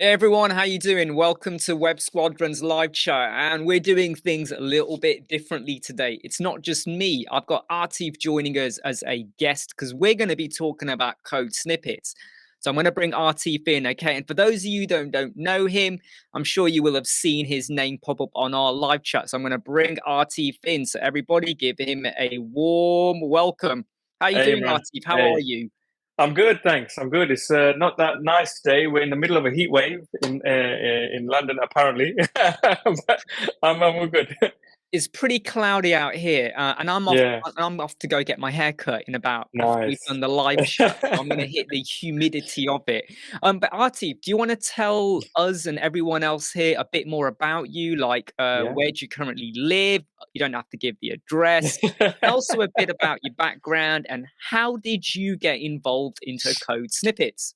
Hey everyone, how you doing? Welcome to Web Squadron's live chat, and we're doing things a little bit differently today. It's not just me. I've got Atif joining us as a guest because we're going to be talking about code snippets. So I'm going to bring Atif in, okay? And for those of you who don't know him, I'm sure you will have seen his name pop up on our live chat. So I'm going to bring Atif in. So everybody give him a warm welcome. How you Hey, doing, man. Atif? How are Hey, you? I'm good, thanks. I'm good. It's not that nice today. We're in the middle of a heat wave in London, apparently. But I'm all good. It's pretty cloudy out here, and I'm off. Yeah, I'm off to go get my hair cut in about after we've nice. done the live chat. So I'm going to hit the humidity of it. But Artie, do you want to tell us and everyone else here a bit more about you? Like, Yeah. where do you currently live? You don't have to give the address. And also a bit about your background and how did you get involved into code snippets?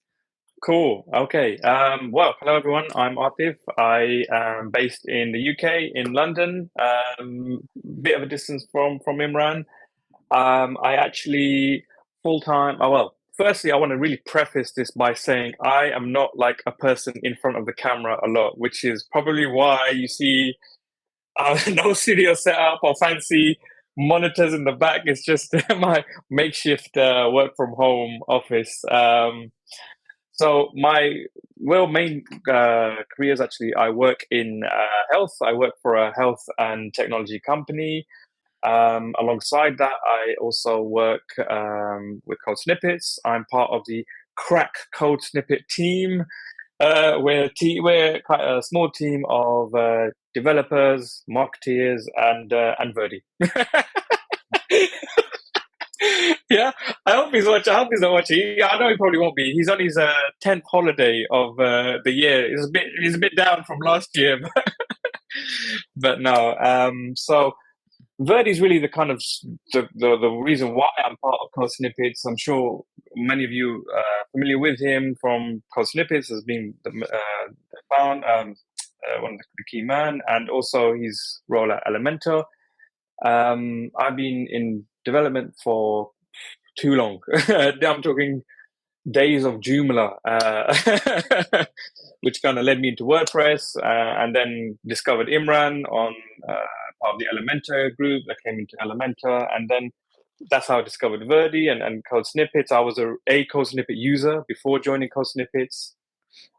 Cool. Okay. Well, hello everyone. I'm Atif. I am based in the UK, in London. Bit of a distance from Imran. I actually full time. Oh, well, firstly, I want to really preface this by saying I am not like a person in front of the camera a lot, which is probably why you see no studio setup or fancy monitors in the back. It's just my makeshift work from home office. So my main careers actually, I work in health. I work for a health and technology company. Alongside that, I also work with Code Snippets. I'm part of the crack Code Snippet team. We're quite a small team of developers, marketeers, and Verdi. Yeah, I hope he's watching. I hope he's not watching. I know he probably won't be. He's on his 10th holiday of the year. He's a bit down from last year, but no. So Verdi's really the kind of the reason why I'm part of Code Snippets. I'm sure many of you are familiar with him from Code Snippets as being the one of the key man, and also his role at Elementor. I've been in development for too long. I'm talking days of Joomla, which kind of led me into WordPress, and then discovered Imran on part of the Elementor group that came into Elementor, and then that's how I discovered Verdi and Code Snippets. I was a Code Snippet user before joining Code Snippets,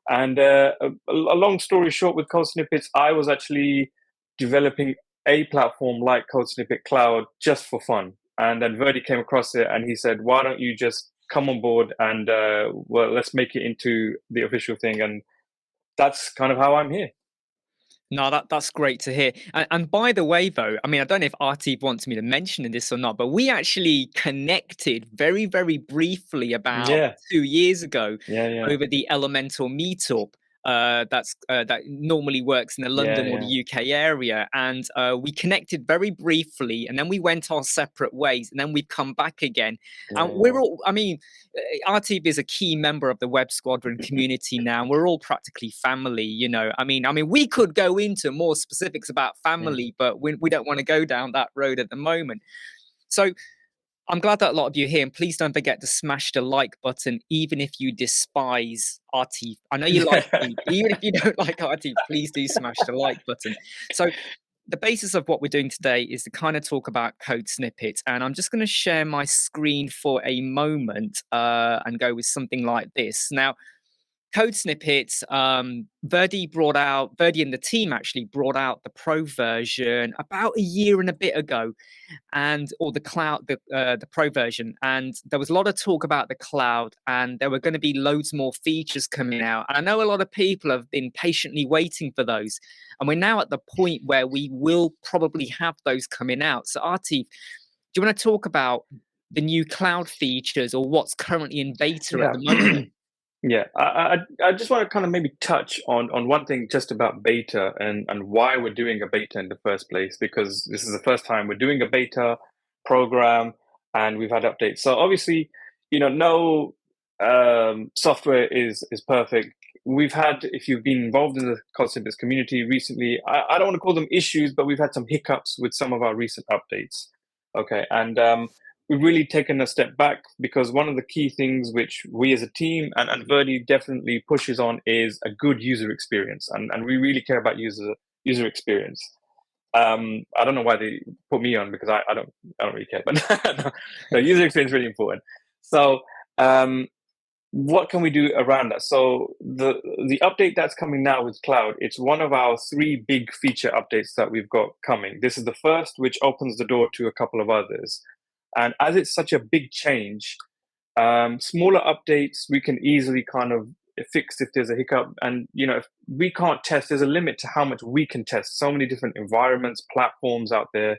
and a long story short, with Code Snippets, I was actually developing a platform like Code Snippet Cloud just for fun. And then Verdi came across it and he said, why don't you just come on board and, well, let's make it into the official thing. And that's kind of how I'm here. No, that's great to hear. And by the way, though, I mean, I don't know if Artie wants me to mention this or not, but we actually connected very, very briefly about Yeah. 2 years ago Yeah. Yeah. over the Elemental meetup. That normally works in the Yeah. London or the Yeah. UK area, and we connected very briefly, and then we went our separate ways, and then we've come back again. Yeah. And Yeah. we're all, I mean, Artib is a key member of the Web Squadron community now. We're all practically family, you know. I mean, we could go into more specifics about Yeah. family, but we don't want to go down that road at the moment. So I'm glad that a lot of you are here, and please don't forget to smash the like button, even if you despise Artif. I know you like me, but even if you don't like Artif, please do smash the like button. So the basis of what we're doing today is to kind of talk about code snippets, and I'm just going to share my screen for a moment and go with something like this. Now, Code Snippets, Verdi and the team actually brought out the pro version about a year and a bit ago, and or the pro version, and there was a lot of talk about the cloud, and there were going to be loads more features coming out. And I know a lot of people have been patiently waiting for those, and we're now at the point where we will probably have those coming out. So, Artie, do you want to talk about the new cloud features or what's currently in beta at Yeah. the moment? Yeah, I just want to kind of maybe touch on one thing just about beta and why we're doing a beta in the first place, because this is the first time we're doing a beta program and we've had updates. So obviously, no software is perfect. We've had, if you've been involved in the Code Snippets community recently, I don't want to call them issues, but we've had some hiccups with some of our recent updates. Okay, and we've really taken a step back, because one of the key things which we as a team and Verdi definitely pushes on is a good user experience, and we really care about user experience. I don't know why they put me on, because I don't really care, but no, user experience is really important. So what can we do around that? So the update that's coming now with Cloud, it's one of our 3 big feature updates that we've got coming. This is the first, which opens the door to a couple of others. And as it's such a big change, smaller updates we can easily kind of fix if there's a hiccup. And if we can't test, there's a limit to how much we can test. So many different environments, platforms out there.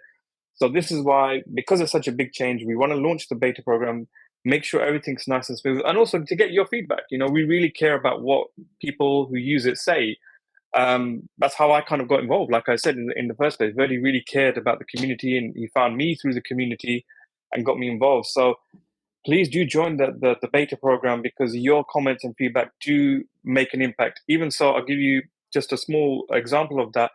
So this is why, because it's such a big change, we want to launch the beta program, make sure everything's nice and smooth, and also to get your feedback. We really care about what people who use it say. That's how I kind of got involved. Like I said in the first place, Verdi really cared about the community, and he found me through the community and got me involved. So please do join the beta program, because your comments and feedback do make an impact. Even so, I'll give you just a small example of that.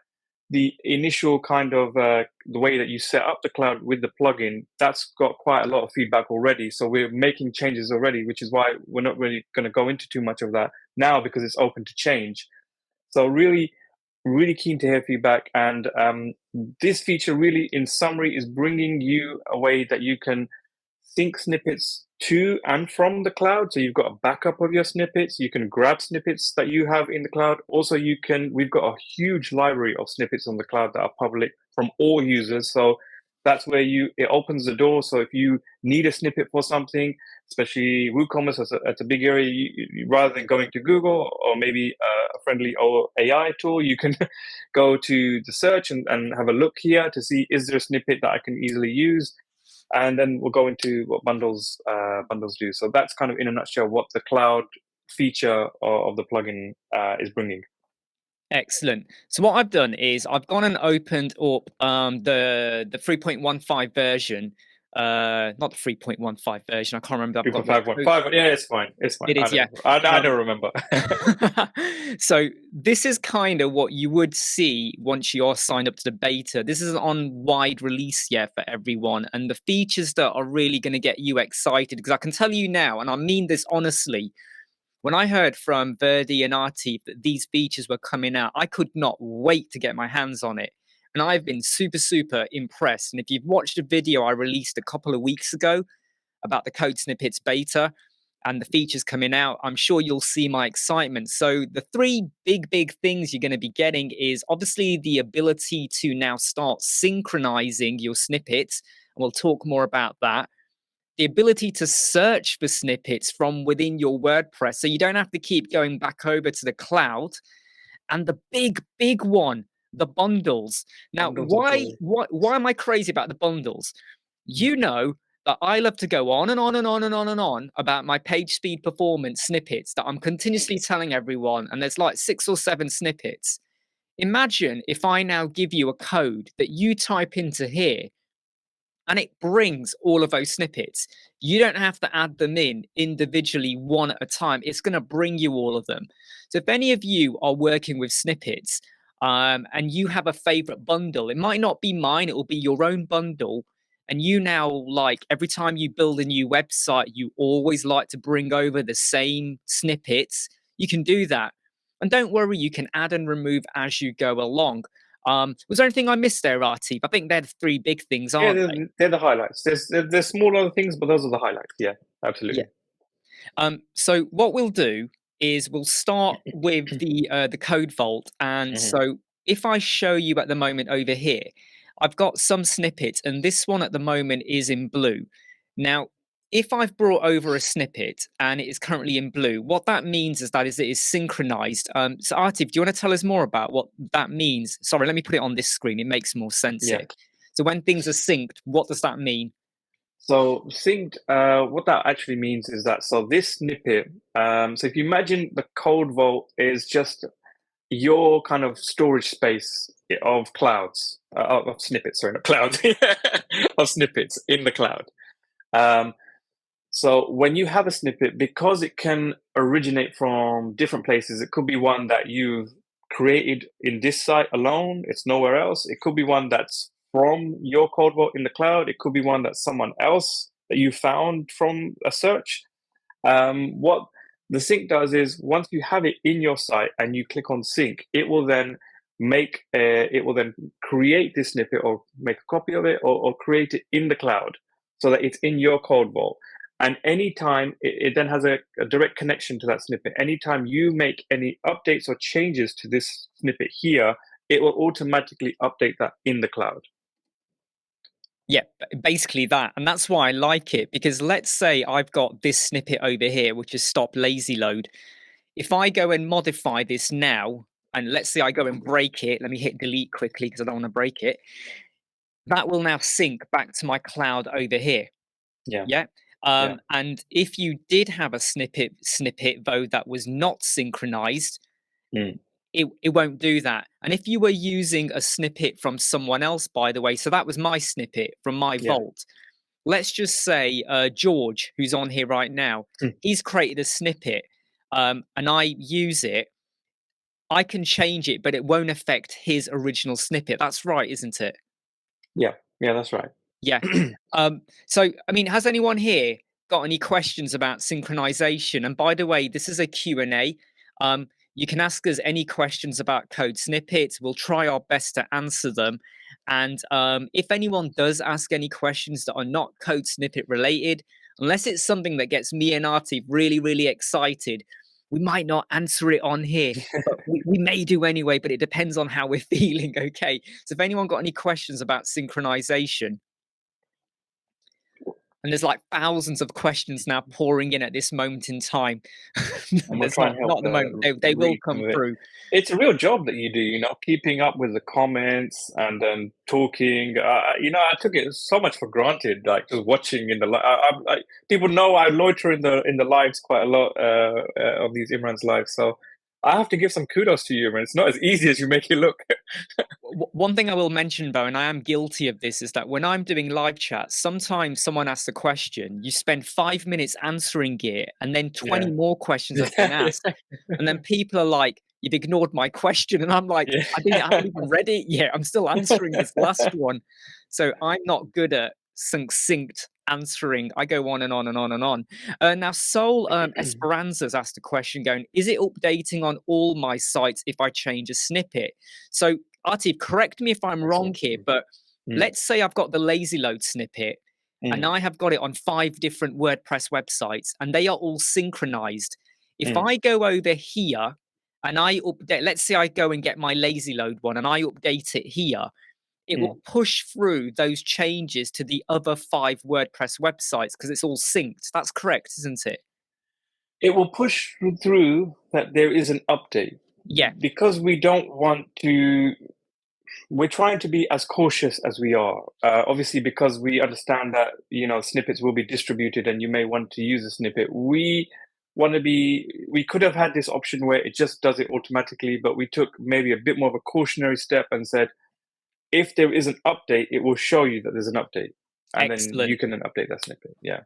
The initial kind of the way that you set up the Cloud with the plugin, that's got quite a lot of feedback already. So we're making changes already, which is why we're not really going to go into too much of that now, because it's open to change. So really, really keen to hear feedback. And this feature really, in summary, is bringing you a way that you can sync snippets to and from the cloud. So you've got a backup of your snippets. You can grab snippets that you have in the cloud. Also, we've got a huge library of snippets on the cloud that are public from all users. So that's where it opens the door. So if you need a snippet for something, especially WooCommerce, it's a big area, rather than going to Google or maybe a friendly or AI tool, you can go to the search and have a look here to see, is there a snippet that I can easily use? And then we'll go into what bundles do. So that's kind of in a nutshell what the cloud feature of the plugin is bringing. Excellent. So what I've done is I've gone and opened up the 3.15 version. Not the 3.15 version. I can't remember. I've got 3.5.5. Yeah, it's fine. It's fine. It is, yeah. I don't remember. So this is kind of what you would see once you're signed up to the beta. This isn't on wide release yet for everyone, and the features that are really going to get you excited, because I can tell you now, and I mean this honestly, when I heard from Verdi and Atif that these features were coming out, I could not wait to get my hands on it. And I've been super, super impressed. And if you've watched a video I released a couple of weeks ago about the Code Snippets beta and the features coming out, I'm sure you'll see my excitement. So the 3 big things you're going to be getting is obviously the ability to now start synchronizing your snippets. And we'll talk more about that. The ability to search for snippets from within your WordPress, so you don't have to keep going back over to the cloud. And the big one, the bundles. Now, why am I crazy about the bundles? You know that I love to go on and on and on and on and on about my page speed performance snippets that I'm continuously telling everyone, and there's like 6 or 7 snippets. Imagine if I now give you a code that you type into here, and it brings all of those snippets. You don't have to add them in individually one at a time. It's going to bring you all of them. So if any of you are working with snippets and you have a favorite bundle, it might not be mine, it will be your own bundle. And you now, like, every time you build a new website, you always like to bring over the same snippets. You can do that. And don't worry, you can add and remove as you go along. Was there anything I missed there, Atif? I think they're the 3 big things, aren't they? They're the highlights. There's small other things, but those are the highlights. Yeah, absolutely. Yeah. So what we'll do is we'll start with the code vault. And so if I show you at the moment over here, I've got some snippets, and this one at the moment is in blue. Now, if I've brought over a snippet and it is currently in blue, what that means is that it is synchronized. So Atif, do you want to tell us more about what that means? Sorry, let me put it on this screen. It makes more sense here. So when things are synced, what does that mean? So synced, what that actually means is that, so this snippet, so if you imagine the code vault is just your kind of storage space of clouds, of snippets, sorry, not clouds, of snippets in the cloud. So when you have a snippet, because it can originate from different places, it could be one that you've created in this site alone, it's nowhere else. It could be one that's from your code vault in the cloud. It could be one that someone else that you found from a search. What the sync does is once you have it in your site and you click on sync, it will then create this snippet or make a copy of it or create it in the cloud so that it's in your code vault. And anytime it then has a direct connection to that snippet. Anytime you make any updates or changes to this snippet here, it will automatically update that in the cloud. Yeah, basically that. And that's why I like it, because let's say I've got this snippet over here, which is stop lazy load. If I go and modify this now, and let's say I go and break it, let me hit delete quickly because I don't want to break it. That will now sync back to my cloud over here. Yeah. Yeah. And if you did have a snippet though that was not synchronized, it won't do that. And if you were using a snippet from someone else, by the way, so that was my snippet from my vault. Let's just say George, who's on here right now, he's created a snippet and I use it. I can change it, but it won't affect his original snippet. That's right, isn't it? Yeah, that's right. Yeah. So, I mean, has anyone here got any questions about synchronization? And by the way, this is a Q&A. You can ask us any questions about code snippets. We'll try our best to answer them. And if anyone does ask any questions that are not code snippet related, unless it's something that gets me and Atif really, really excited, we might not answer it on here, but we may do anyway, but it depends on how we're feeling, okay? So if anyone got any questions about synchronization, and there's like thousands of questions now pouring in at this moment in time. We'll try and help. Not at the moment. They will come through. It's a real job that you do, keeping up with the comments and then talking. I took it so much for granted, like just watching in the people know I loiter in the lives quite a lot of these Imran's lives. So I have to give some kudos to you, man. It's not as easy as you make it look. One thing I will mention, Bo, and I am guilty of this, is that when I'm doing live chats, sometimes someone asks a question, you spend 5 minutes answering it, and then 20 more questions have been asked. And then people are like, you've ignored my question. And I'm like, I haven't even read it yet. I'm still answering this last one. So I'm not good at succinct answering. I go on and on and on and on. Now, Sol Esperanza's asked a question going, is it updating on all my sites if I change a snippet? So, Atif, correct me if I'm wrong here, but let's say I've got the lazy load snippet and I have got it on 5 different WordPress websites and they are all synchronized. If I go over here and I update, let's say I go and get my lazy load one and I update it here, it will push through those changes to the other 5 WordPress websites because it's all synced. That's correct, isn't it? It will push through that there is an update. Yeah. Because we don't want to, we're trying to be as cautious as we are. Obviously, because we understand that, snippets will be distributed and you may want to use a snippet. We could have had this option where it just does it automatically, but we took maybe a bit more of a cautionary step and said, if there is an update, it will show you that there's an update. And then you can then update that snippet. Yeah.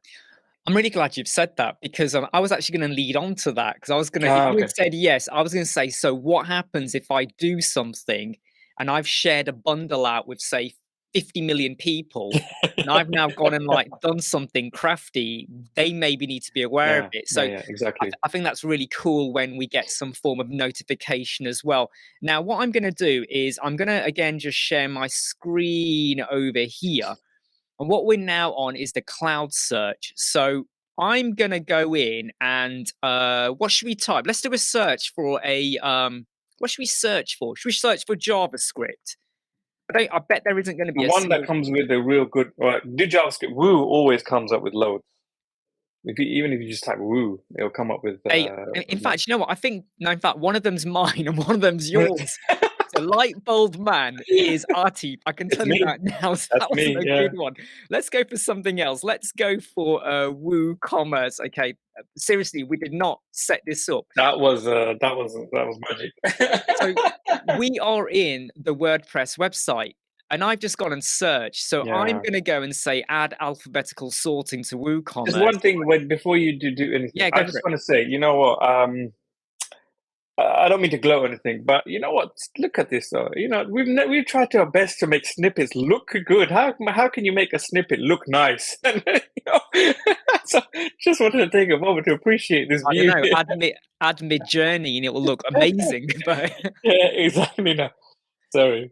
I'm really glad you've said that because I was actually going to lead on to that because I was going to, if you had said yes, I was going to say, so what happens if I do something and I've shared a bundle out with, say, 50 million people and I've now gone and done something crafty, they maybe need to be aware of it. So exactly. I think that's really cool when we get some form of notification as well. Now, what I'm going to do is I'm going to, again, just share my screen over here. And what we're now on is the cloud search. So I'm going to go in and what should we type? Let's do a search for a, what should we search for? Should we search for JavaScript? I bet there isn't going to be one that comes with a real good, do JavaScript. Woo always comes up with loads. Even if you just type woo, it'll come up with. In fact, you know what? I think, no, in fact, one of them's mine and one of them's yours. The light bulb man is Atif. I can tell you that now. So that wasn't a good one. Let's go for something else. Let's go for WooCommerce. Okay, seriously, we did not set this up. That was magic. So we are in the WordPress website, and I've just gone and searched. So I'm going to go and say add alphabetical sorting to WooCommerce. There's one thing before you do anything. I just want to say, you know what? I don't mean to gloat or anything, but you know what? Look at this, though. You know, we've tried to our best to make snippets look good. How can you make a snippet look nice? And, so just wanted to take a moment to appreciate this I don't view. know, add mid journey and it will look amazing. But Yeah, exactly. No, sorry.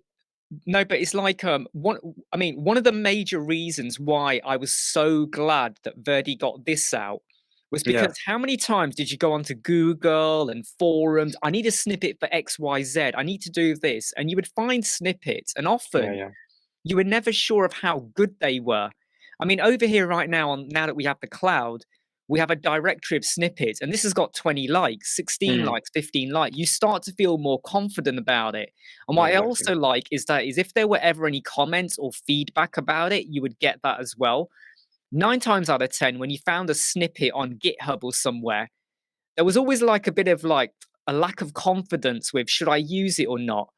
no, but it's like one of the major reasons why I was so glad that Verdi got this out was Yeah, because how many times did you go onto Google and forums? I need a snippet for XYZ. I need to do this. And you would find snippets, and yeah, often yeah. you were never sure of how good they were. I mean, over here right now, now that we have the cloud, we have a directory of snippets, and this has got 20 likes, 16 Mm, likes, 15 likes. You start to feel more confident about it. And what I exactly. also like is if there were ever any comments or feedback about it, you would get that as well. 9 times out of 10, when you found a snippet on GitHub or somewhere, there was always like a bit of like a lack of confidence with should I use it or not.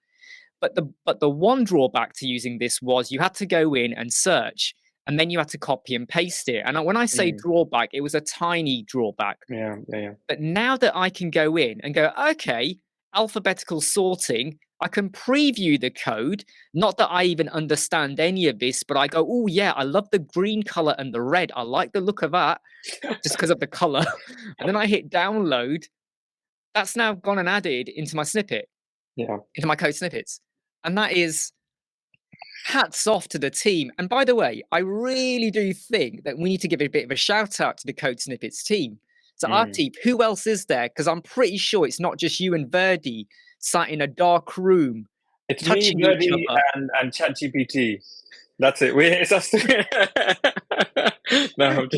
But the one drawback to using this was you had to go in and search, and then you had to copy and paste it. And when I say Mm, drawback, it was a tiny drawback. yeah, yeah, yeah. But now that I can go in and go, okay, alphabetical sorting, I can preview the code. Not that I even understand any of this, but I go, oh yeah, I love the green color and the red. I like the look of that just because of the color. And then I hit download. That's now gone and added into my snippet, Yeah. into my code snippets. And that is hats off to the team. And by the way, I really do think that we need to give a bit of a shout out to the Code Snippets team. So, Mm. Atif, who else is there? Because I'm pretty sure it's not just you and Verdi sat in a dark room It's me, touching each Bloody, other. and ChatGPT. That's it. It's us. No.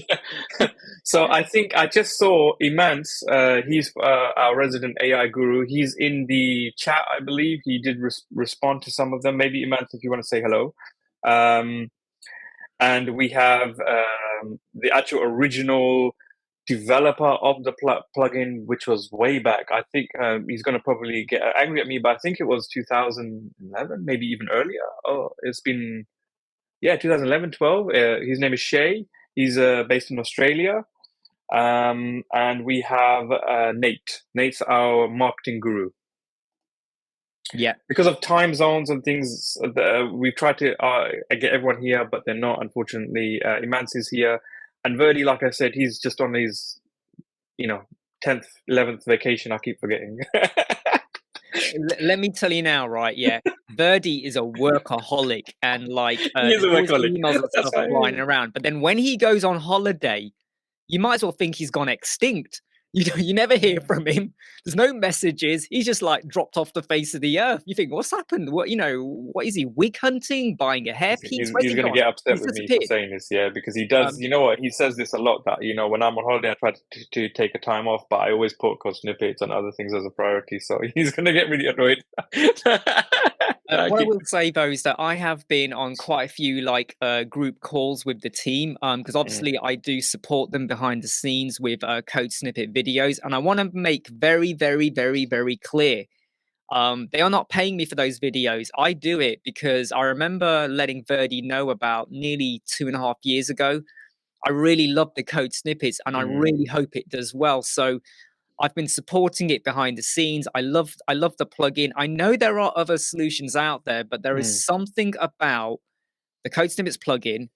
So I think I just saw Imans. He's our resident AI guru. He's in the chat, I believe. He did respond to some of them. Maybe Imans, if you want to say hello. Um, and we have the actual original developer of the plugin, which was way back. I think he's going to probably get angry at me, but I think it was 2011, maybe even earlier. Oh, it's been, yeah, 2011, 12. His name is Shay. He's based in Australia. And we have Nate. Nate's our marketing guru. Yeah. Because of time zones and things, we've tried to get everyone here, but they're not, unfortunately. Imans is here. And Verdi, like I said, he's just on his, 10th, 11th vacation. I keep forgetting. Let me tell you now, right? Yeah. Verdi is a workaholic and like He is a there's always workaholic. emails and That's stuff flying right. around. But then when he goes on holiday, you might as well think he's gone extinct. You never hear from him. There's no messages. He's just like dropped off the face of the earth. You think, what's happened? What is he wig hunting, buying a hairpiece? Where's He's he going to gone? get upset He's with me for disappeared. saying this, yeah, because he does. Um, You know what? He says this a lot. That when I'm on holiday, I try to take a time off, but I always put code snippets and other things as a priority. So he's going to get really annoyed. what I will say though is that I have been on quite a few like group calls with the team because obviously I do support them behind the scenes with code snippet videos, and I want to make very, very, very, very clear. They are not paying me for those videos. I do it because I remember letting Verdi know about nearly 2.5 years ago. I really love the code snippets and I really hope it does well. So I've been supporting it behind the scenes. I love the plugin. I know there are other solutions out there, but there is something about the Code Snippets plugin,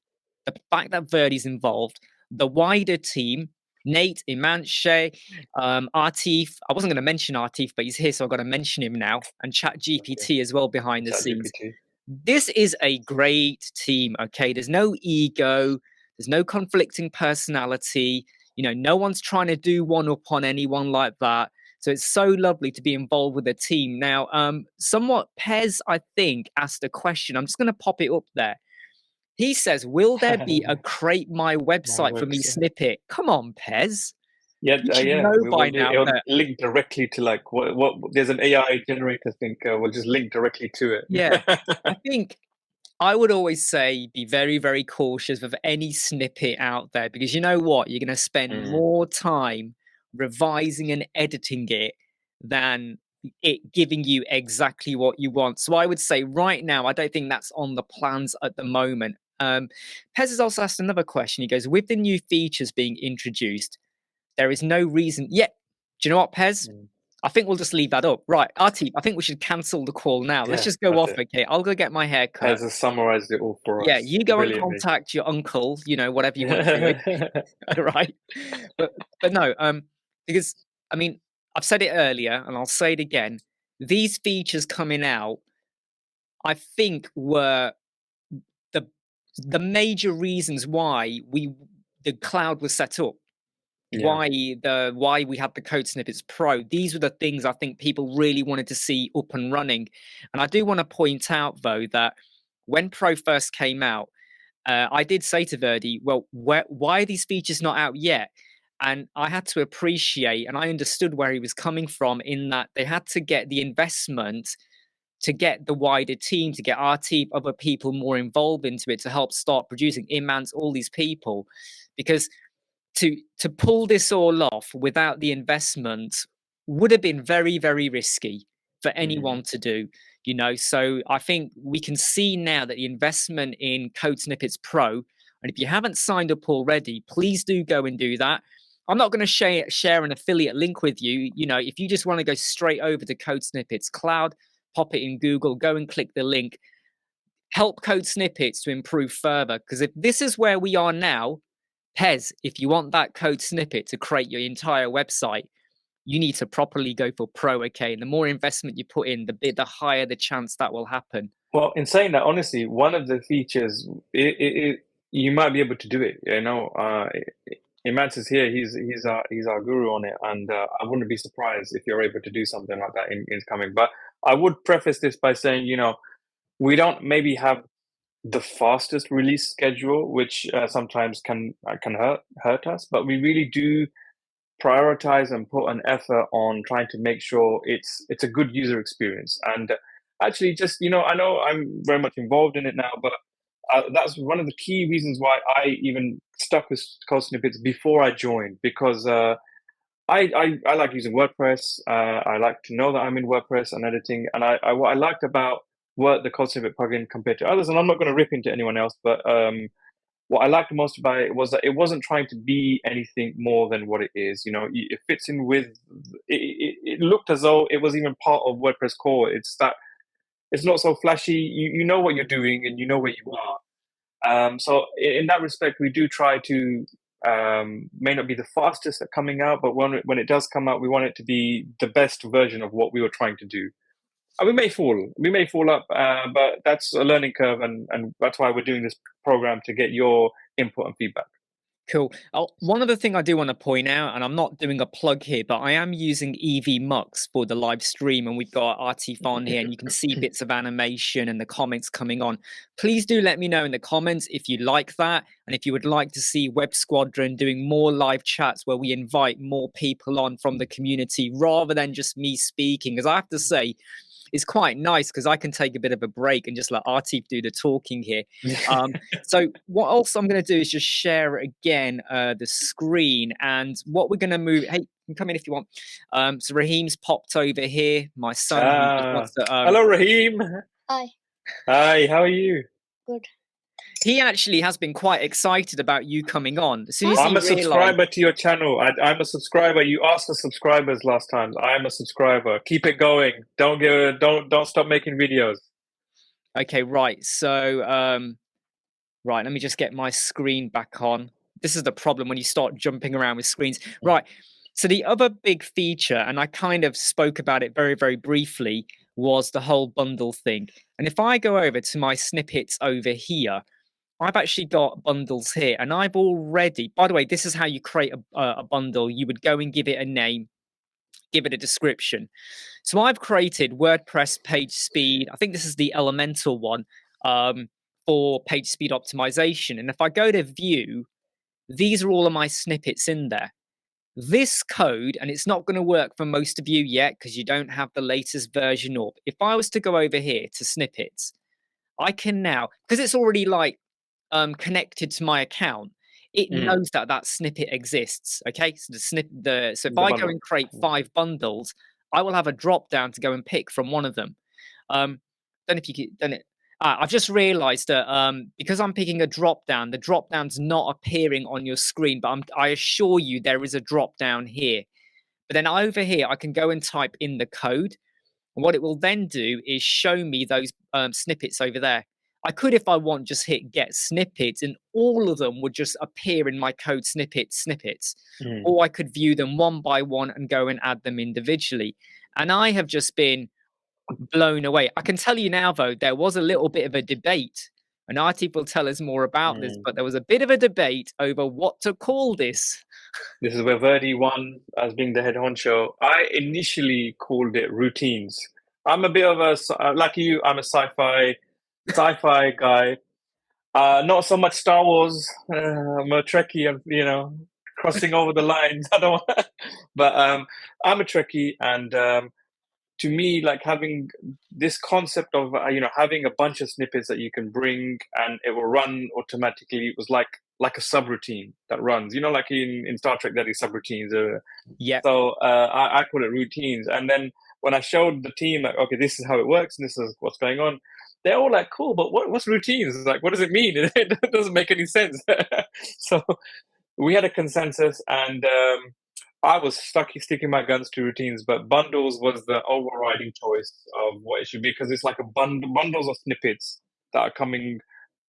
the fact that Verdi's involved, the wider team, Nate, Iman, Shay, Atif. I wasn't going to mention Atif, but he's here, so I've got to mention him now. And Chat Okay. GPT as well behind the scenes. ChatGPT. This is a great team, okay? There's no ego, there's no conflicting personality. No one's trying to do one up on anyone like that. So it's so lovely to be involved with a team. Now, somewhat Pez, I think, asked a question. I'm just going to pop it up there. He says, will there be a create my My website for me website. snippet? Come on, Pez. Yeah, You should yeah. know We by will. now It'll that, link directly to like what. There's an AI generator. I think we'll just link directly to yeah, it. I think I would always say be very, very cautious with any snippet out there because you know what? You're going to spend Mm, more time revising and editing it than it giving you exactly what you want. So I would say right now, I don't think that's on the plans at the moment. Pez has also asked another question. He goes, with the new features being introduced, there is no reason yet. Do you know what, Pez? mm. I think we'll just leave that up. Right, Atif, I think we should cancel the call now. Let's Yeah, just go that's off, it. okay? I'll go get my hair cut. Has summarized it all for Yeah, us you go and brilliantly. contact your uncle, you know, whatever you want to do it. Right? But no, because I mean, I've said it earlier and I'll say it again. These features coming out, I think, were the major reasons why the cloud was set up. Yeah. Why we had the Code Snippets Pro. These were the things I think people really wanted to see up and running. And I do want to point out though that when Pro first came out, I did say to Verdi, well, why are these features not out yet? And I had to appreciate, and I understood where he was coming from in that they had to get the investment to get the wider team, to get our team, other people more involved into it, to help start producing Imans, all these people. Because to pull this all off without the investment would have been very, very risky for anyone to do, you know. So I think we can see now that the investment in Code Snippets Pro, and if you haven't signed up already, please do go and do that. I'm not going to share an affiliate link with you. You know, if you just want to go straight over to Code Snippets Cloud, pop it in Google, go and click the link. Help Code Snippets to improve further. Because if this is where we are now, Pez, if you want that code snippet to create your entire website, you need to properly go for Pro, okay? And the more investment you put in, the higher the chance that will happen. Well, in saying that, honestly, one of the features, you might be able to do it. You know, Imad is here. He's our guru on it, and I wouldn't be surprised if you're able to do something like that in coming. But I would preface this by saying, you know, we don't maybe have the fastest release schedule, which sometimes can hurt us, but we really do prioritize and put an effort on trying to make sure it's a good user experience. And actually, just, you know, I know I'm very much involved in it now, but that's one of the key reasons why I even stuck with Code Snippets before I joined, because I like using WordPress. I like to know that I'm in WordPress and editing. And what I liked about the Code Snippet plugin compared to others, and I'm not going to rip into anyone else, but what I liked most about it was that it wasn't trying to be anything more than what it is. You know, it fits in with. It looked as though it was even part of WordPress core. It's that it's not so flashy. You know what you're doing and you know where you are. So in that respect, we do try to may not be the fastest at coming out, but when it does come out, we want it to be the best version of what we were trying to do. And we may fall up, but that's a learning curve, and that's why we're doing this program, to get your input and feedback. Cool. One other thing I do want to point out, and I'm not doing a plug here, but I am using EV Mux for the live stream, and we've got Atif on here, and you can see bits of animation and the comments coming on. Please do let me know in the comments if you like that, and if you would like to see Web Squadron doing more live chats where we invite more people on from the community rather than just me speaking. Because I have to say, it's quite nice because I can take a bit of a break and just let Atif do the talking here. So what else I'm going to do is just share again the screen, and what we're going to move. Hey, you can come in if you want. So Raheem's popped over here. My son. Who just wants to, hello, Raheem. Hi. Hi. How are you? Good. He actually has been quite excited about you coming on. As soon as I'm he a subscriber to your channel. I'm a subscriber. You asked for subscribers last time. I am a subscriber. Keep it going. Don't stop making videos. Okay, right. So, right. Let me just get my screen back on. This is the problem when you start jumping around with screens. Right. So the other big feature, and I kind of spoke about it very, very briefly, was the whole bundle thing. And if I go over to my snippets over here, I've actually got bundles here, and I've already, by the way, this is how you create a bundle. You would go and give it a name, give it a description. So I've created WordPress page speed. I think this is the elemental one for page speed optimization. And if I go to view, these are all of my snippets in there. This code, and it's not going to work for most of you yet because you don't have the latest version up. If I was to go over here to snippets, I can now, because it's already like connected to my account, it knows that that snippet exists. Okay, so so if I go and create 5 bundles, I will have a drop down to go and pick from one of them. Then if you could, then it. I've just realised that because I'm picking a drop down, the drop down's not appearing on your screen, but I assure you there is a drop down here. But then over here, I can go and type in the code. And what it will then do is show me those snippets over there. I could, if I want, just hit get snippets and all of them would just appear in my code snippets. Or I could view them one by one and go and add them individually. And I have just been blown away. I can tell you now, though, there was a little bit of a debate. And Atif will tell us more about this, but there was a bit of a debate over what to call this. This is where Verdi won as being the head honcho. I initially called it routines. I'm a bit of a, like you, I'm a sci-fi guy. Not so much Star Wars. I'm a Trekkie, crossing over the lines. I don't want, but I'm a Trekkie, and to me, like having this concept of having a bunch of snippets that you can bring and it will run automatically, it was like a subroutine that runs. Like in Star Trek, there are these subroutines. Yeah. So I call it routines, and then when I showed the team, like, okay, this is how it works, and this is what's going on, they're all like, cool, but what's routines? Like, what does it mean? It doesn't make any sense. So we had a consensus, and I was sticking my guns to routines, but bundles was the overriding choice of what it should be, because it's like a bundles of snippets that are coming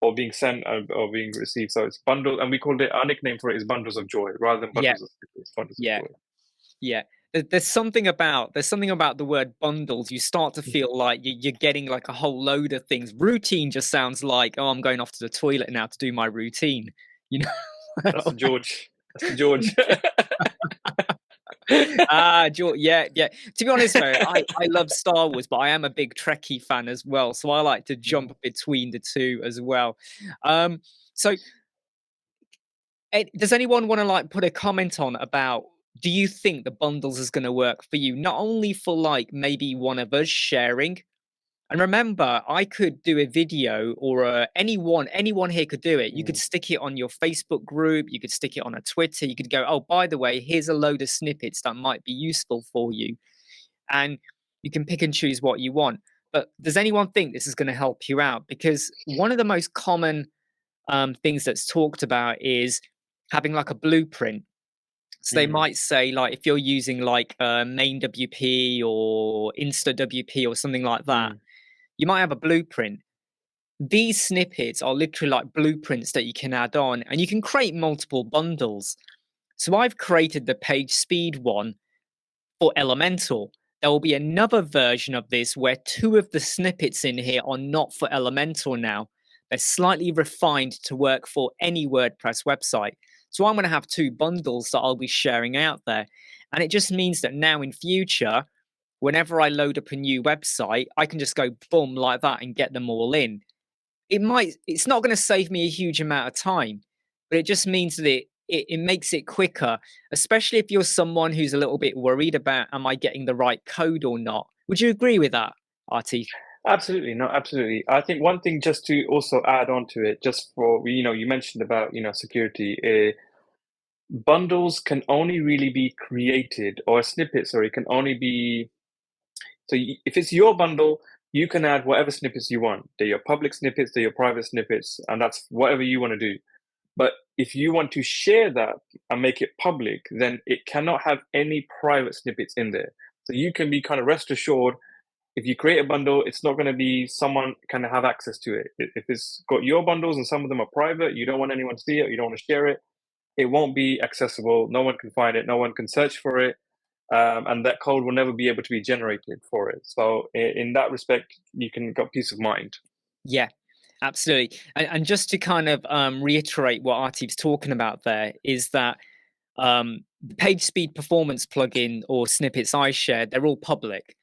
or being sent or being received. So it's bundle, and we called it, our nickname for it is bundles of joy rather than bundles of snippets. Bundles of joy. Yeah. There's something about the word bundles. You start to feel like you're getting like a whole load of things. Routine just sounds like, oh, I'm going off to the toilet now to do my routine. That's the George. That's the George. George, yeah. To be honest, though, I love Star Wars, but I am a big Trekkie fan as well, so I like to jump between the two as well. So, does anyone want to put a comment on about? Do you think the bundles is going to work for you? Not only for maybe one of us sharing. And remember, I could do a video, or anyone here could do it. You could stick it on your Facebook group. You could stick it on a Twitter. You could go, oh, by the way, here's a load of snippets that might be useful for you. And you can pick and choose what you want. But does anyone think this is going to help you out? Because one of the most common things that's talked about is having a blueprint. So they might say, if you're using main WP or Insta WP or something like that, you might have a blueprint. These snippets are literally like blueprints that you can add on, and you can create multiple bundles. So I've created the page speed one for Elemental. There will be another version of this where two of the snippets in here are not for Elemental now. They're slightly refined to work for any WordPress website. So I'm going to have two bundles that I'll be sharing out there. And it just means that now in future, whenever I load up a new website, I can just go boom like that and get them all in. It's not going to save me a huge amount of time, but it just means that it makes it quicker, especially if you're someone who's a little bit worried about, am I getting the right code or not? Would you agree with that, Atif? Absolutely. No, absolutely. I think one thing just to also add on to it, just for, you mentioned about, security, bundles can only really be created, or a snippet, sorry, can only be, so if it's your bundle, you can add whatever snippets you want. They're your public snippets, they're your private snippets, and that's whatever you want to do. But if you want to share that and make it public, then it cannot have any private snippets in there. So you can be kind of rest assured, if you create a bundle, it's not going to be someone can have access to it. If it's got your bundles and some of them are private, you don't want anyone to see it, you don't want to share it, it won't be accessible. No one can find it. No one can search for it. And that code will never be able to be generated for it. So in that respect, you can get peace of mind. Yeah, absolutely. And just to kind of reiterate what Atif's talking about there is that the page speed performance plugin or snippets I shared, they're all public.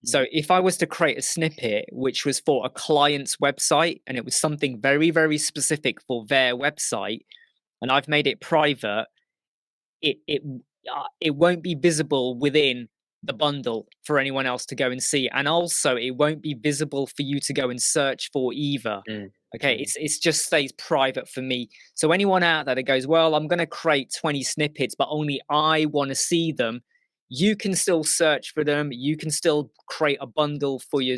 So if I was to create a snippet which was for a client's website and it was something very, very specific for their website, and I've made it private, it won't be visible within the bundle for anyone else to go and see, and also it won't be visible for you to go and search for either. Okay, it's just stays private for me. So anyone out there that goes, well, I'm going to create 20 snippets, but only I want to see them, you can still search for them. You can still create a bundle for you.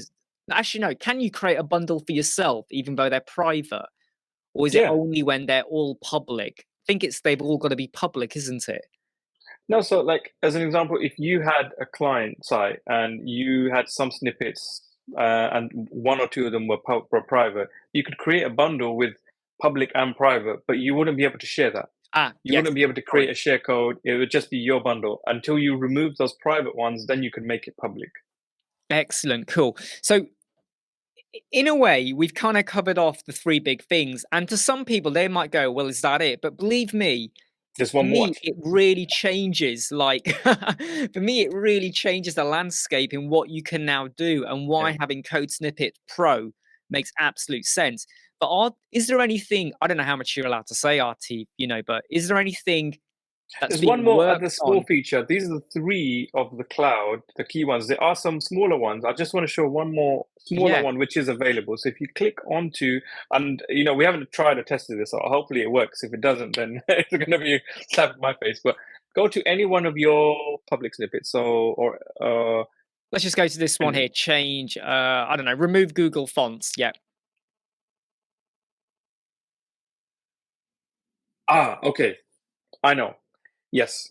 Actually, no, can you create a bundle for yourself even though they're private? Or is it only when they're all public? I think they've all got to be public, isn't it? No, so like as an example, if you had a client site and you had some snippets and one or two of them were private, you could create a bundle with public and private, but you wouldn't be able to share that. You Yes, wouldn't be able to sorry. create a share code. It would just be your bundle until you remove those private ones. Then you could make it public. Excellent, cool. So in a way, we've kind of covered off the three big things. And to some people, they might go, well, is that it? But believe me, There's for one more. me, it really changes. Like, for me, it really changes the landscape in what you can now do and why Yeah. having Code Snippet Pro makes absolute sense. But is there anything, I don't know how much you're allowed to say, RT, but is there anything that's There's being one more worked other small on? feature. These are the three of the cloud, the key ones. There are some smaller ones. I just want to show one more smaller Yeah. one which is available. So if you click onto, and we haven't tried or tested this, so hopefully it works. If it doesn't, then it's going to be a slap in my face. But go to any one of your public snippets. So Let's just go to this one here. Change, I don't know, remove Google fonts. Yeah. okay. I know. Yes.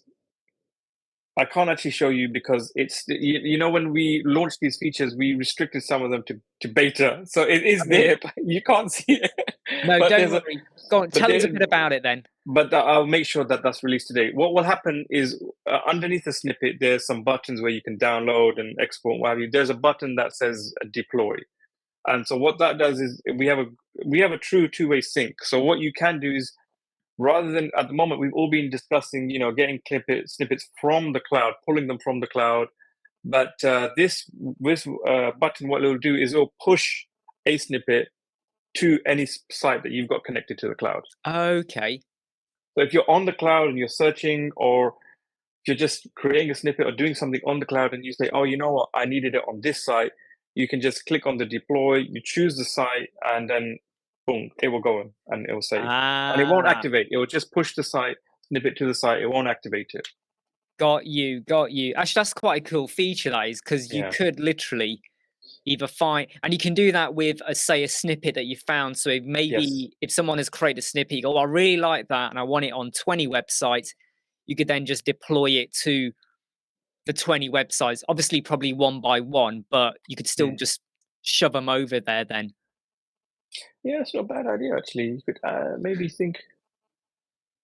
I can't actually show you because it's when we launched these features, we restricted some of them to beta, so it is there, but you can't see it. No, but don't there's a worry. Go on, but tell us there, a bit about it then. but I'll make sure that that's released today. What will happen is underneath the snippet, there's some buttons where you can download and export what have you. There's a button that says deploy, and so what that does is we have a true two-way sync. So what you can do is, rather than at the moment, we've all been discussing, getting snippets from the cloud, pulling them from the cloud. But this button, what it'll do is it'll push a snippet to any site that you've got connected to the cloud. Okay. So if you're on the cloud and you're searching, or if you're just creating a snippet or doing something on the cloud and you say, oh, you know what, I needed it on this site, you can just click on the deploy, you choose the site, and then boom, it will go in and it will save. And it won't activate. It will just push the snippet to the site. It won't activate it. Got you. Actually, that's quite a cool feature, that is, because you could literally either find, and you can do that with, say, a snippet that you found. So maybe if someone has created a snippet, you go, oh, I really like that, and I want it on 20 websites, you could then just deploy it to the 20 websites, obviously probably one by one, but you could still just shove them over there then. Yeah, it's not a bad idea, actually. You could maybe think.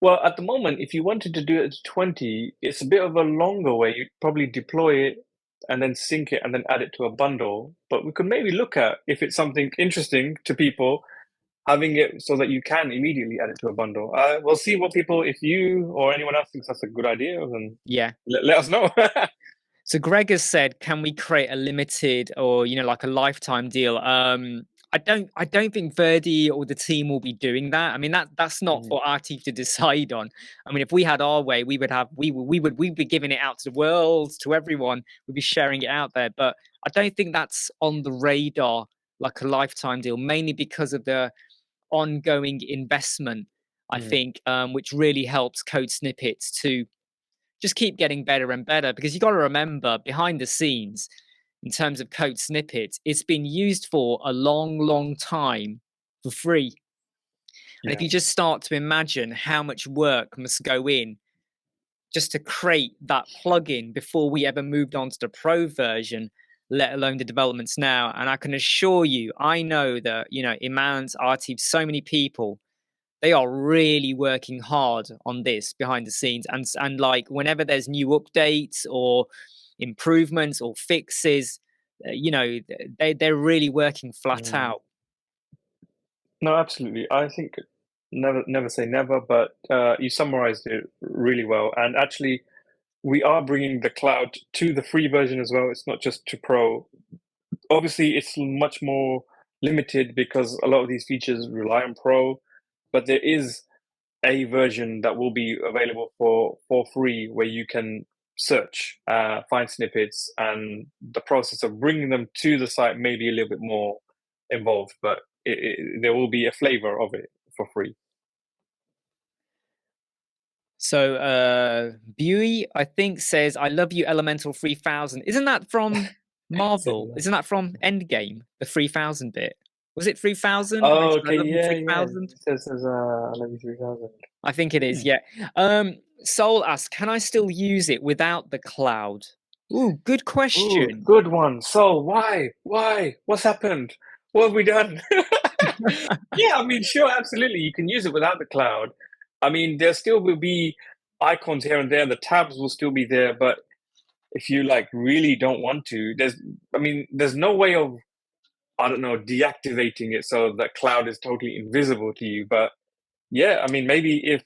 Well, at the moment, if you wanted to do it to 20, it's a bit of a longer way. You'd probably deploy it and then sync it and then add it to a bundle. But we could maybe look at, if it's something interesting to people, having it so that you can immediately add it to a bundle. We'll see what people, if you or anyone else thinks that's a good idea, then let us know. So Greg has said, can we create a limited or like a lifetime deal? I don't think Verdi or the team will be doing that. I mean, that's not for our team to decide on. I mean, if we had our way, we'd be giving it out to the world, to everyone. We'd be sharing it out there. But I don't think that's on the radar like a lifetime deal, mainly because of the ongoing investment, I think, which really helps Code Snippets to just keep getting better and better, because you got to remember, behind the scenes, in terms of Code Snippets, it's been used for a long time for free. And if you just start to imagine how much work must go in just to create that plugin before we ever moved on to the pro version, let alone the developments now. And I can assure you, I know that, Iman's, Atif, so many people, they are really working hard on this behind the scenes, and like whenever there's new updates or improvements or fixes, they're really working flat out. No, absolutely. I think never say never, but you summarized it really well. And actually, we are bringing the cloud to the free version as well. It's not just to pro. Obviously, it's much more limited because a lot of these features rely on pro, but there is a version that will be available for free where you can search, find snippets, and the process of bringing them to the site may be a little bit more involved, but there will be a flavor of it for free. So Buey, I think, says, I love you, Elemental 3000. Isn't that from Marvel? Isn't that from Endgame, the 3000 bit? Was it 3000? Oh, I okay, love you, yeah. 3000. It says I love you 3000. I think it is, yeah. Soul asks, can I still use it without the cloud? Ooh, good Ooh, question. good one. So why? Why? What's happened? What have we done? Yeah, I mean, sure, absolutely. You can use it without the cloud. I mean, there still will be icons here and there. The tabs will still be there, but if you like really don't want to, I mean, there's no way of, I don't know, deactivating it so that cloud is totally invisible to you. But yeah, I mean, maybe if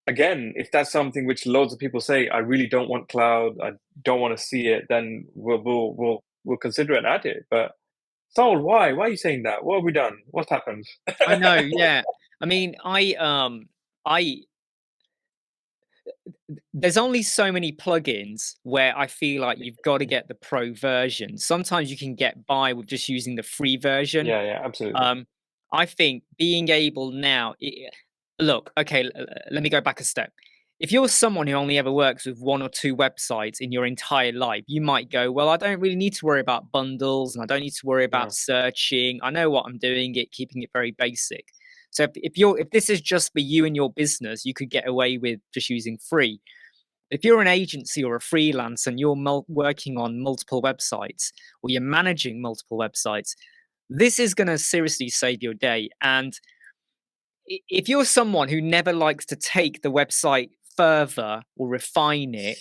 again, if that's something which loads of people say, I really don't want cloud, I don't want to see it, then we'll consider it and add it. But Saul, why? Why are you saying that? What have we done? What happened? I know, yeah. I mean, I there's only so many plugins where I feel like you've got to get the pro version. Sometimes you can get by with just using the free version. Yeah, yeah, absolutely. Um, I think being able now, look, okay, let me go back a step. If you're someone who only ever works with one or two websites in your entire life, you might go, well, I don't really need to worry about bundles and I don't need to worry Yeah. about searching. I know what I'm doing, keeping it very basic. So if this is just for you and your business, you could get away with just using free. If you're an agency or a freelance and you're working on multiple websites or you're managing multiple websites, this is going to seriously save your day. And if you're someone who never likes to take the website further or refine it,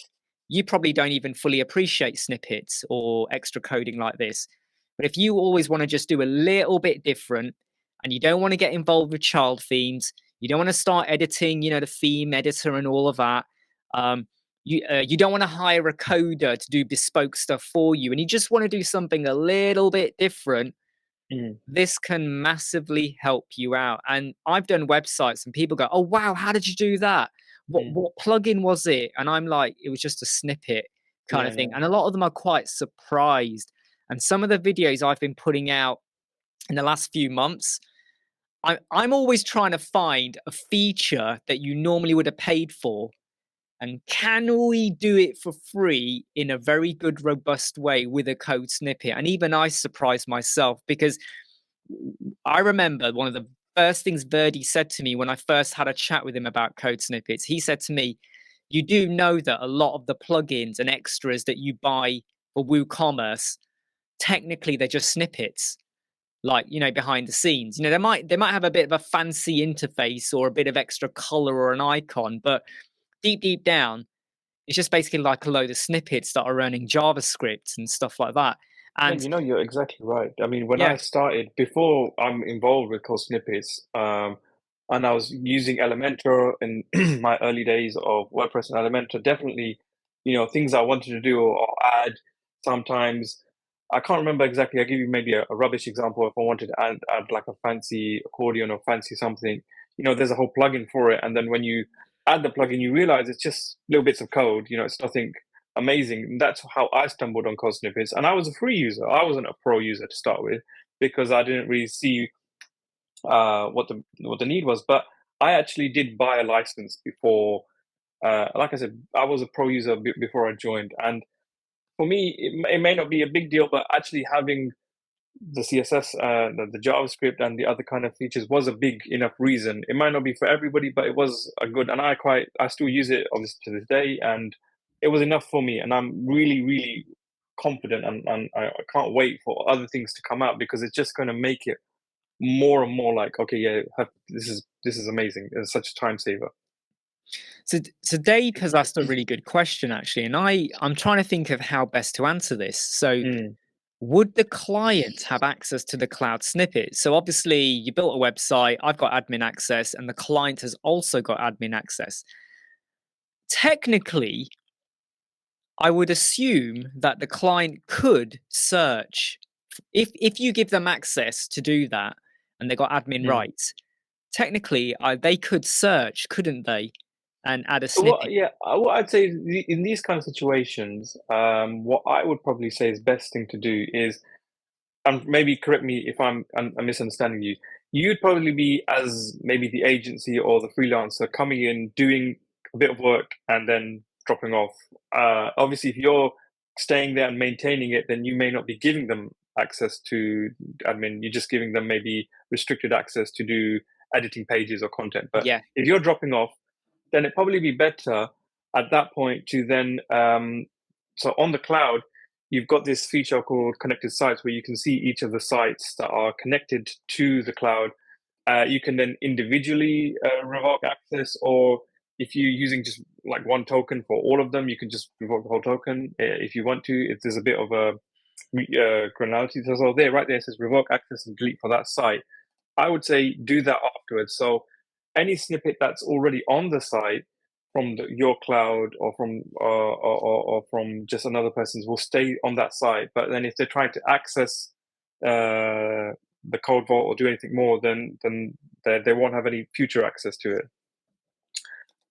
you probably don't even fully appreciate snippets or extra coding like this. But if you always want to just do a little bit different and you don't want to get involved with child themes, you don't want to start editing, the theme editor and all of that. You don't want to hire a coder to do bespoke stuff for you, and you just want to do something a little bit different. Mm, This can massively help you out. And I've done websites and people go, "Oh wow, how did you do that? What mm. what plugin was it?" And I'm like, "It was just a snippet kind Yeah, of thing." yeah. And a lot of them are quite surprised. And some of the videos I've been putting out in the last few months, I'm always trying to find a feature that you normally would have paid for, and can we do it for free in a very good, robust way with a code snippet? And even I surprised myself because I remember one of the first things Verdi said to me when I first had a chat with him about code snippets. He said to me, "You do know that a lot of the plugins and extras that you buy for WooCommerce, technically they're just snippets, like behind the scenes. They might have a bit of a fancy interface or a bit of extra color or an icon, but deep down, it's just basically like a load of snippets that are running JavaScript and stuff like that." Yeah, And you're exactly right. I mean, when yeah, I started, before I'm involved with Code Snippets, and I was using Elementor in my early days of WordPress and Elementor, definitely, things I wanted to do or add sometimes. I can't remember exactly. I'll give you maybe a rubbish example. If I wanted to add like a fancy accordion or fancy something, there's a whole plugin for it. And then when you add the plugin, you realize it's just little bits of code. It's nothing amazing. That's how I stumbled on Code Snippets, and I was a free user. I wasn't a pro user to start with because I didn't really see what the need was. But I actually did buy a license before. Like I said, I was a pro user before I joined, and for me, it may not be a big deal, but actually having the CSS, the JavaScript, and the other kind of features was a big enough reason. It might not be for everybody, but it was a good, and I still use it obviously to this day, and it was enough for me. And I'm really, really confident, and I can't wait for other things to come out because it's just going to make it more and more like, okay, yeah, this is amazing. It's such a time saver. so Dave has asked a really good question actually, and I'm trying to think of how best to answer this. So, Mm. would the client have access to the cloud snippet? So obviously you built a website, I've got admin access, and the client has also got admin access. Technically, I would assume that the client could search if you give them access to do that and they got admin Mm. rights. Technically, they could search, couldn't they, and add a So what? snippet? Yeah, what I'd say in these kind of situations, what I would probably say is best thing to do is, and maybe correct me if I'm misunderstanding you. You'd probably be as maybe the agency or the freelancer coming in, doing a bit of work, and then dropping off. Obviously, if you're staying there and maintaining it, then you may not be giving them access to admin. You're just giving them maybe restricted access to do editing pages or content. But Yeah, if you're dropping off, then it'd probably be better. at that point to then, so on the cloud, you've got this feature called connected sites where you can see each of the sites that are connected to the cloud. You can then individually revoke access, or if you're using just like one token for all of them, you can just revoke the whole token if you want to. If there's a bit of a granularity, so there, right there, it says revoke access and delete for that site. I would say do that afterwards. So any snippet that's already on the site from your cloud or from just another person's will stay on that site. But then if they're trying to access the code vault or do anything more, then they won't have any future access to it.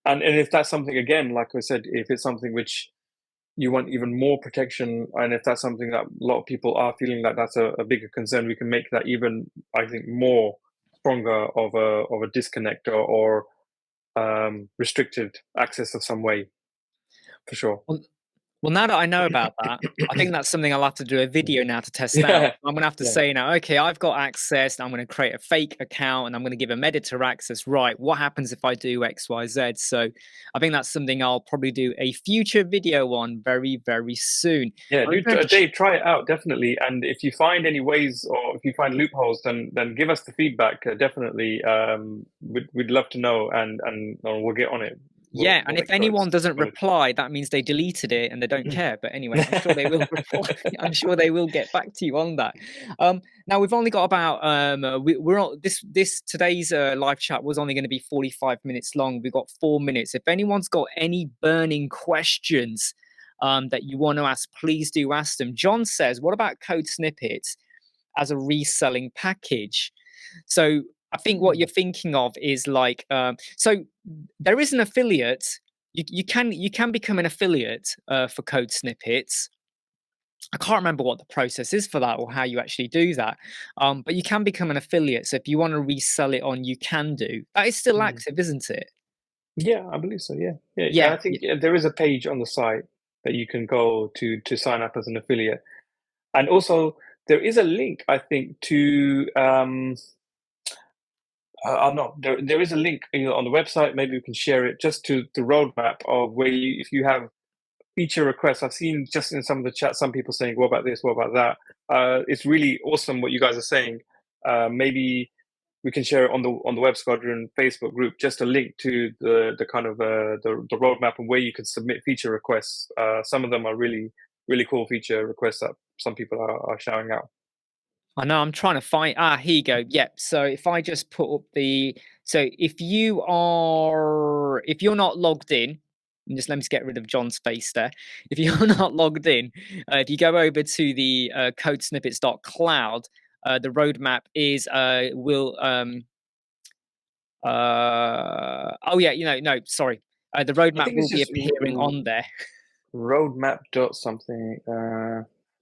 And if that's something, again, like I said, if it's something which you want even more protection, and if that's something that a lot of people are feeling that that's a bigger concern, we can make that even, I think, more stronger of a disconnect or restricted access of some way, for sure. Well, now that I know about that, I think that's something I'll have to do a video now to test out. I'm gonna have to say now, okay, I've got access, and I'm gonna create a fake account, and I'm gonna give a editor access. Right, what happens if I do X, Y, Z? So I think that's something I'll probably do a future video on very, very soon. Yeah, Dave, try it out, definitely. And if you find any ways or if you find loopholes, then give us the feedback. Definitely, we'd love to know, and we'll get on it. Yeah, and if anyone doesn't reply, that means they deleted it and they don't care. But anyway, I'm sure they will reply. I'm sure they will get back to you on that. Now we've only got about we're on today's live chat was only going to be 45 minutes long. We've got 4 minutes. If anyone's got any burning questions that you want to ask, please do ask them. John says, "What about Code Snippets as a reselling package?" So I think what you're thinking of is like, so there is an affiliate. You can become an affiliate for Code Snippets. I can't remember what the process is for that or how you actually do that, but you can become an affiliate. So if you want to resell it on, you can do. That is still active, isn't it? Yeah, I believe so. Yeah. I think there is a page on the site that you can go to sign up as an affiliate, and also there is a link, I think, to no, there is a link on the website. Maybe we can share it just to the roadmap of where if you have feature requests. I've seen just in some of the chats, some people saying, "What about this? What about that?" It's really awesome what you guys are saying. Maybe we can share it on the Web Squadron Facebook group, just a link to the kind of the roadmap and where you can submit feature requests. Some of them are really cool feature requests that some people are shouting out. I know, I'm trying to find. Here you go. Yep. So if I just put up if you're not logged in, and just let me get rid of John's face there. If you're not logged in, if you go over to the CodeSnippets.cloud, the roadmap is oh yeah, no, sorry. The roadmap will be appearing on there. Roadmap dot something.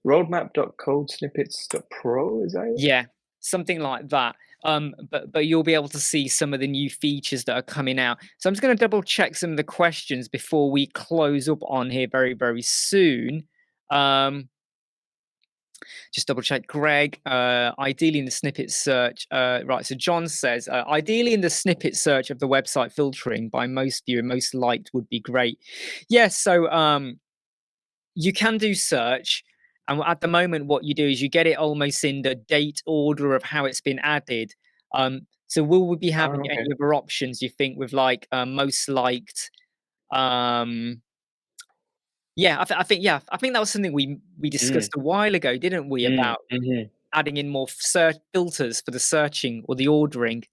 Roadmap.codesnippets.pro, is that it? Yeah, something like that. But you'll be able to see some of the new features that are coming out. So I'm just going to double check some of the questions before we close up on here very, very soon. Just double check, Greg. Ideally in the snippet search, right? So John says, ideally in the snippet search of the website filtering by most view and most liked would be great. Yes, so you can do search. And at the moment, what you do is you get it almost in the date order of how it's been added. So will we be having any other options, you think, with like most liked? Yeah, I think that was something we discussed a while ago, didn't we? About adding in more search filters for the searching or the ordering.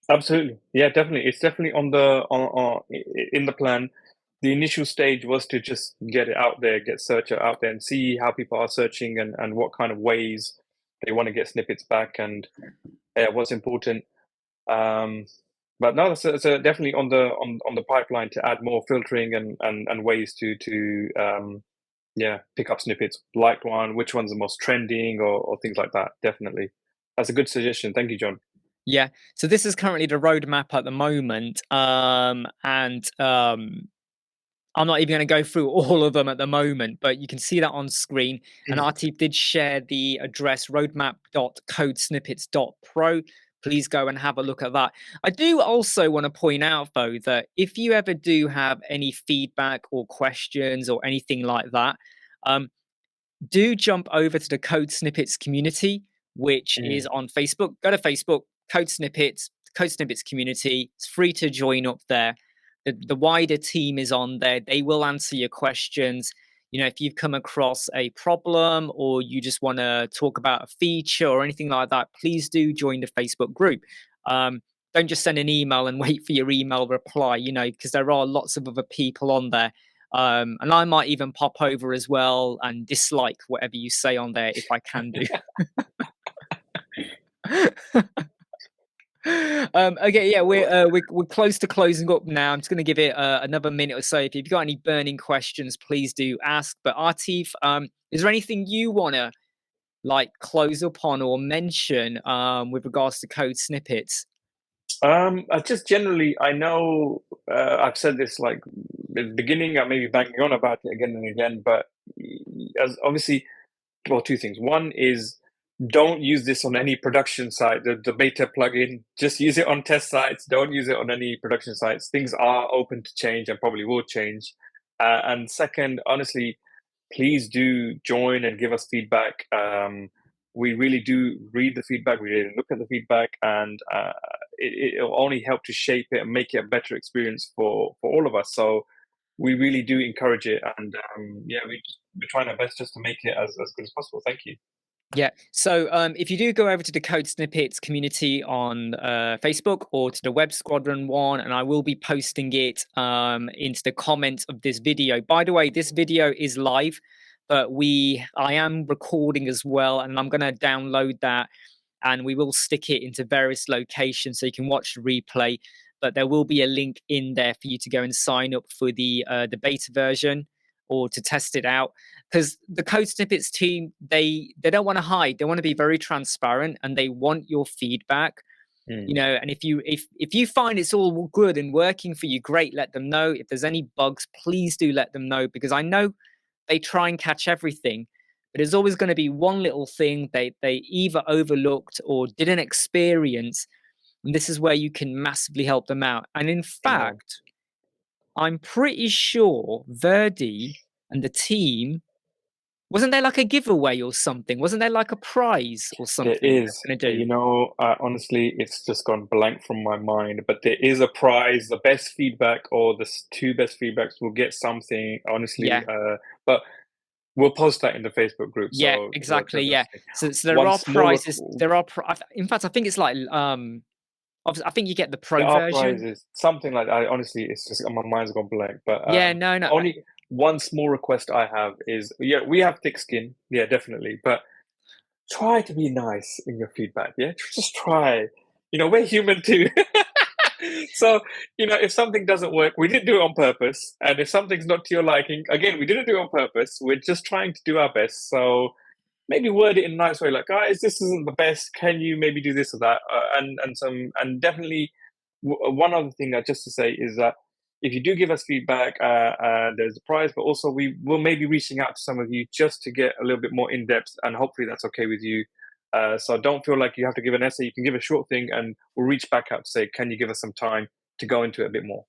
Absolutely, yeah, definitely. It's definitely in the plan. The initial stage was to just get it out there, get searcher out there, and see how people are searching and what kind of ways they want to get snippets back and what's important. But no, it's definitely on the pipeline to add more filtering and ways to pick up snippets, liked one, which one's the most trending or things like that. Definitely, that's a good suggestion. Thank you, John. Yeah, so this is currently the roadmap at the moment, and I'm not even going to go through all of them at the moment, but you can see that on screen. And Atif did share the address roadmap.codesnippets.pro. please go and have a look at that. I do also want to point out, though, that if you ever do have any feedback or questions or anything like that, do jump over to the Code Snippets community, which is on Facebook. Go to Facebook, Code Snippets community. It's free to join up there. The wider team is on there. They will answer your questions. You know, if you've come across a problem or you just want to talk about a feature or anything like that, please do join the Facebook group. Don't just send an email and wait for your email reply, you know, because there are lots of other people on there. And I might even pop over as well and dislike whatever you say on there if I can do. Okay, yeah, we're close to closing up now. I'm just going to give it another minute or so. If you've got any burning questions, please do ask. But Atif, is there anything you want to like close up on or mention with regards to Code Snippets? Just generally, I know I've said this like at the beginning. I may be banging on about it again and again, but as obviously, well, two things. One is don't use this on any production site, the beta plugin. Just use it on test sites. Don't use it on any production sites. Things are open to change and probably will change. And second, honestly, please do join and give us feedback. We really do read the feedback. We really look at the feedback, and it'll only help to shape it and make it a better experience for all of us. So we really do encourage it, and yeah, we're trying our best just to make it as good as possible. Thank you. Yeah. So if you do go over to the Code Snippets community on Facebook or to the Web Squadron one, and I will be posting it into the comments of this video. By the way, this video is live, but I am recording as well, and I'm going to download that, and we will stick it into various locations so you can watch the replay. But there will be a link in there for you to go and sign up for the beta version or to test it out, because the Code Snippets team, they don't want to hide. They want to be very transparent, and they want your feedback. You know, and if you find it's all good and working for you, great, let them know. If there's any bugs, please do let them know, because I know they try and catch everything, but there's always going to be one little thing they either overlooked or didn't experience, and this is where you can massively help them out. And in fact, I'm pretty sure Verdi and the team, wasn't there like a giveaway or something? Wasn't there like a prize or something? There is. You know, honestly, it's just gone blank from my mind. But there is a prize. The best feedback or the two best feedbacks will get something. Honestly, Yeah. But we'll post that in the Facebook group. Yeah, so, exactly. Yeah. So there are prizes. There are. In fact, I think it's like I think you get the pro version. Prizes, something like that. Honestly, it's just my mind's gone blank. But yeah, no. Only one small request I have is, yeah, we have thick skin, yeah, definitely, but try to be nice in your feedback. Yeah, just try. You know, we're human too. So, you know, if something doesn't work, we didn't do it on purpose, and if something's not to your liking, again, we didn't do it on purpose. We're just trying to do our best. So maybe word it in a nice way, like, guys, this isn't the best. Can you maybe do this or that? And definitely, one other thing that just to say is that if you do give us feedback, there's a prize, but also we will maybe reaching out to some of you just to get a little bit more in depth, and hopefully that's okay with you. So don't feel like you have to give an essay. You can give a short thing, and we'll reach back out to say, can you give us some time to go into it a bit more?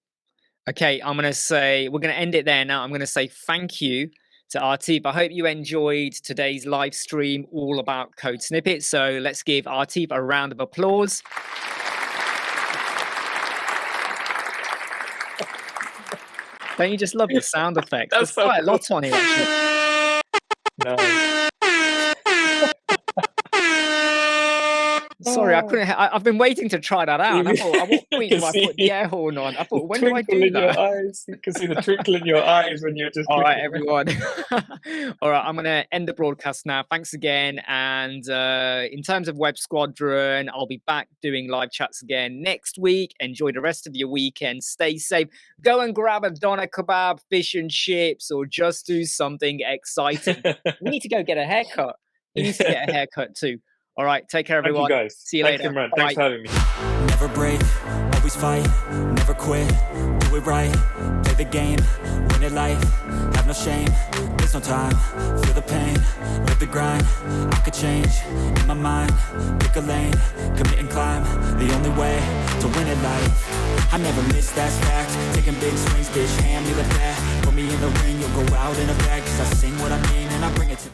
Okay, we're going to end it there now. I'm going to say thank you to Atif. I hope you enjoyed today's live stream all about Code Snippets. So let's give Atif a round of applause. Don't you just love the sound effects? There's quite a lot on it, actually. No. Sorry, I couldn't. I've been waiting to try that out. I thought, at what point do I put the air horn on? I thought, when do I do that? Your eyes. You can see the twinkle in your eyes when you're just. All right, everyone. All right, I'm going to end the broadcast now. Thanks again. And in terms of Web Squadron, I'll be back doing live chats again next week. Enjoy the rest of your weekend. Stay safe. Go and grab a doner kebab, fish and chips, or just do something exciting. You need to go get a haircut. You need to get a haircut too. All right, take care, everyone. Thank you, guys. See you later. Imran. Thanks for having me. Never break, always fight, never quit, do it right, play the game, win it life, have no shame, there's no time, feel the pain, live the grind, I could change, in my mind, pick a lane, commit and climb, the only way to win at life. I never miss, that's fact. Taking big swings, bitch, hand me the bat. Put me in the ring, you'll go out in a bag. 'Cause I sing what I mean and I bring it to